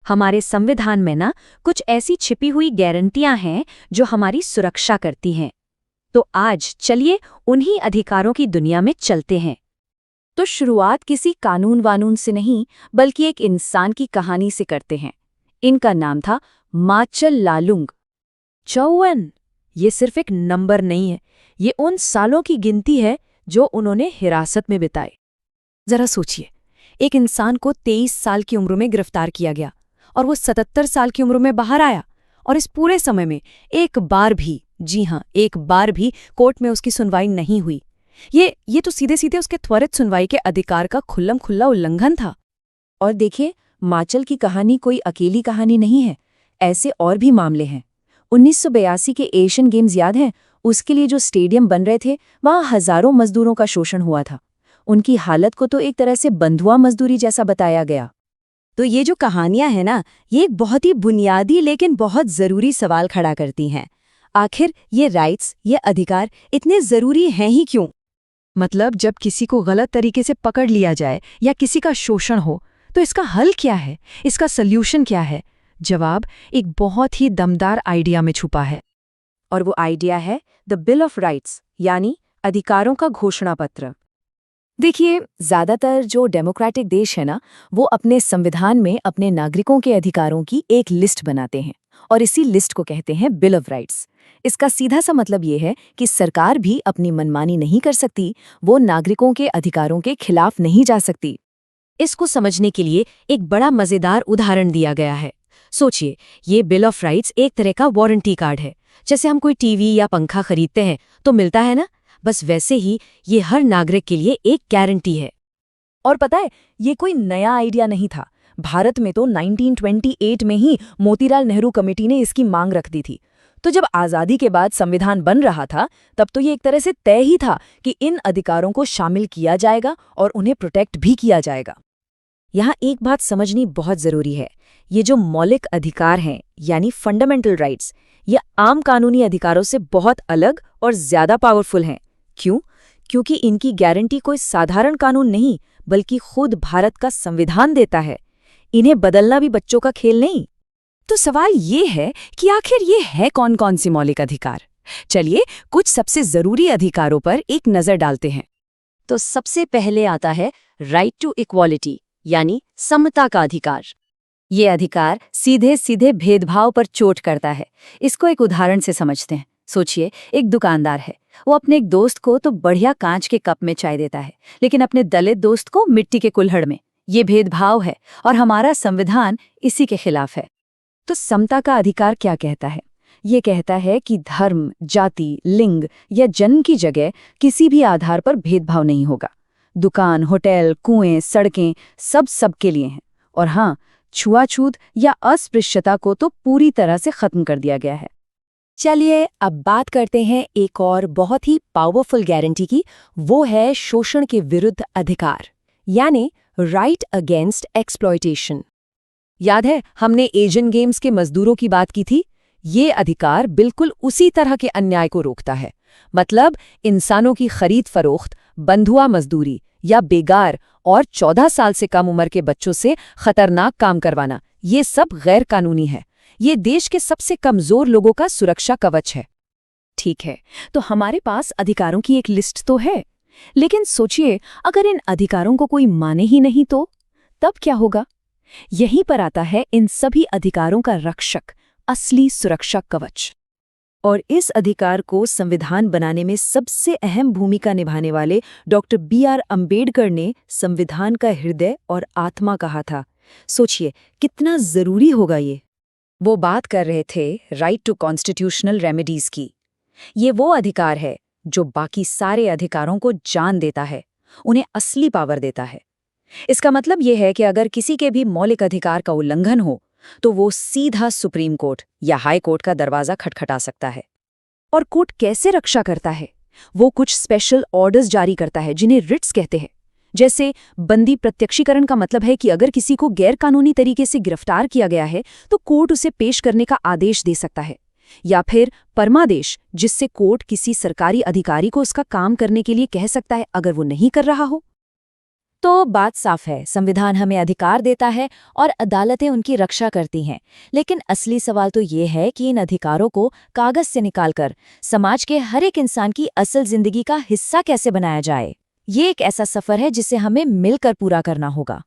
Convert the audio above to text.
हमारे संविधान में ना कुछ ऐसी छिपी हुई गारंटियां हैं जो हमारी सुरक्षा करती हैं। तो आज चलिए उन्हीं अधिकारों की दुनिया में चलते हैं। तो शुरुआत किसी कानून वानून से नहीं, बल्कि एक इंसान की कहानी से करते हैं। इनका नाम था माचल लालुंग। 54। ये सिर्फ एक नंबर नहीं है, ये उन सालों की गिनती है जो उन्होंने हिरासत में बिताए। जरा सोचिए, एक इंसान को 23 साल की उम्र में गिरफ्तार किया गया और वो 77 साल की उम्र में बाहर आया, और इस पूरे समय में एक बार भी, जी हां, एक बार भी कोर्ट में उसकी सुनवाई नहीं हुई। ये तो सीधे सीधे उसके त्वरित सुनवाई के अधिकार का खुल्लम खुल्ला उल्लंघन था। और देखिए, माचल की कहानी कोई अकेली कहानी नहीं है। ऐसे और भी मामले हैं। 1982 के एशियन गेम्स याद हैं? उसके लिए जो स्टेडियम बन रहे थे, वहाँ हजारों मजदूरों का शोषण हुआ था। उनकी हालत को तो एक तरह से बंधुआ मजदूरी जैसा बताया गया। तो ये जो कहानियां हैं ना, ये एक बहुत ही बुनियादी लेकिन बहुत ज़रूरी सवाल खड़ा करती हैं। आखिर ये राइट्स, ये अधिकार इतने ज़रूरी हैं ही क्यों? मतलब जब किसी को गलत तरीके से पकड़ लिया जाए या किसी का शोषण हो, तो इसका हल क्या है? इसका सल्यूशन क्या है? जवाब एक बहुत ही दमदार आइडिया में छुपा है। और वो आइडिया है द बिल ऑफ राइट्स, यानी अधिकारों का घोषणा पत्र। देखिए, ज़्यादातर जो डेमोक्रेटिक देश है ना, वो अपने संविधान में अपने नागरिकों के अधिकारों की एक लिस्ट बनाते हैं, और इसी लिस्ट को कहते हैं बिल ऑफ राइट्स। इसका सीधा सा मतलब ये है कि सरकार भी अपनी मनमानी नहीं कर सकती, वो नागरिकों के अधिकारों के खिलाफ नहीं जा सकती। इसको समझने के लिए एक बड़ा मज़ेदार उदाहरण दिया गया है। सोचिए, ये बिल ऑफ राइट्स एक तरह का वारंटी कार्ड है। जैसे हम कोई टीवी या पंखा खरीदते हैं तो मिलता है ना, बस वैसे ही ये हर नागरिक के लिए एक गारंटी है। और पता है, ये कोई नया आइडिया नहीं था। भारत में तो 1928 में ही मोतीलाल नेहरू कमेटी ने इसकी मांग रख दी थी। तो जब आज़ादी के बाद संविधान बन रहा था, तब तो ये एक तरह से तय ही था कि इन अधिकारों को शामिल किया जाएगा और उन्हें प्रोटेक्ट भी किया जाएगा। यहाँ एक बात समझनी बहुत ज़रूरी है। ये जो मौलिक अधिकार हैं, यानी फंडामेंटल राइट्स, ये आम कानूनी अधिकारों से बहुत अलग और ज़्यादा पावरफुल हैं। क्यों? क्योंकि इनकी गारंटी कोई साधारण कानून नहीं, बल्कि खुद भारत का संविधान देता है। इन्हें बदलना भी बच्चों का खेल नहीं। तो सवाल ये है कि आखिर ये है कौन-कौन से मौलिक अधिकार? चलिए कुछ सबसे ज़रूरी अधिकारों पर एक नज़र डालते हैं। तो सबसे पहले आता है राइट टू इक्वालिटी, यानी समता का अधिकार। ये अधिकार सीधे सीधे भेदभाव पर चोट करता है। इसको एक उदाहरण से समझते हैं। सोचिए, एक दुकानदार है, वो अपने एक दोस्त को तो बढ़िया कांच के कप में चाय देता है, लेकिन अपने दलित दोस्त को मिट्टी के कुल्हड़ में। ये भेदभाव है और हमारा संविधान इसी के खिलाफ है। तो समता का अधिकार क्या कहता है? ये कहता है कि धर्म, जाति, लिंग या जन्म की जगह किसी भी आधार पर भेदभाव नहीं होगा। दुकान, होटल, कुएं, सड़कें सब सबके लिए हैं। और हाँ, छुआछूत या अस्पृश्यता को तो पूरी तरह से खत्म कर दिया गया है। चलिए अब बात करते हैं एक और बहुत ही पावरफुल गारंटी की। वो है शोषण के विरुद्ध अधिकार, यानी राइट अगेंस्ट एक्सप्लॉयटेशन। याद है हमने एशियन गेम्स के मजदूरों की बात की थी? ये अधिकार बिल्कुल उसी तरह के अन्याय को रोकता है। मतलब इंसानों की खरीद फरोख्त, बंधुआ मजदूरी या बेगार और 14 साल से कम उम्र के बच्चों से खतरनाक काम करवाना, ये सब गैर कानूनी है। ये देश के सबसे कमजोर लोगों का सुरक्षा कवच है। ठीक है, तो हमारे पास अधिकारों की एक लिस्ट तो है, लेकिन सोचिए अगर इन अधिकारों को कोई माने ही नहीं तो तब क्या होगा? यहीं पर आता है इन सभी अधिकारों का रक्षक, असली सुरक्षा कवच। और इस अधिकार को संविधान बनाने में सबसे अहम भूमिका निभाने वाले डॉक्टर B.R. अम्बेडकर ने संविधान का हृदय और आत्मा कहा था। सोचिए कितना जरूरी होगा ये। वो बात कर रहे थे राइट टू कॉन्स्टिट्यूशनल रेमेडीज की। ये वो अधिकार है जो बाकी सारे अधिकारों को जान देता है, उन्हें असली पावर देता है। इसका मतलब ये है कि अगर किसी के भी मौलिक अधिकार का उल्लंघन हो, तो वो सीधा सुप्रीम कोर्ट या हाई कोर्ट का दरवाजा खटखटा सकता है। और कोर्ट कैसे रक्षा करता है? वो कुछ स्पेशल ऑर्डर्स जारी करता है जिन्हें रिट्स कहते हैं। जैसे बंदी प्रत्यक्षीकरण का मतलब है कि अगर किसी को गैरकानूनी तरीके से गिरफ्तार किया गया है तो कोर्ट उसे पेश करने का आदेश दे सकता है। या फिर परमादेश, जिससे कोर्ट किसी सरकारी अधिकारी को उसका काम करने के लिए कह सकता है अगर वो नहीं कर रहा हो। तो बात साफ है, संविधान हमें अधिकार देता है और अदालतें उनकी रक्षा करती हैं। लेकिन असली सवाल तो ये है कि इन अधिकारों को कागज से निकालकर समाज के हर एक इंसान की असल जिंदगी का हिस्सा कैसे बनाया जाए। ये एक ऐसा सफर है जिसे हमें मिलकर पूरा करना होगा।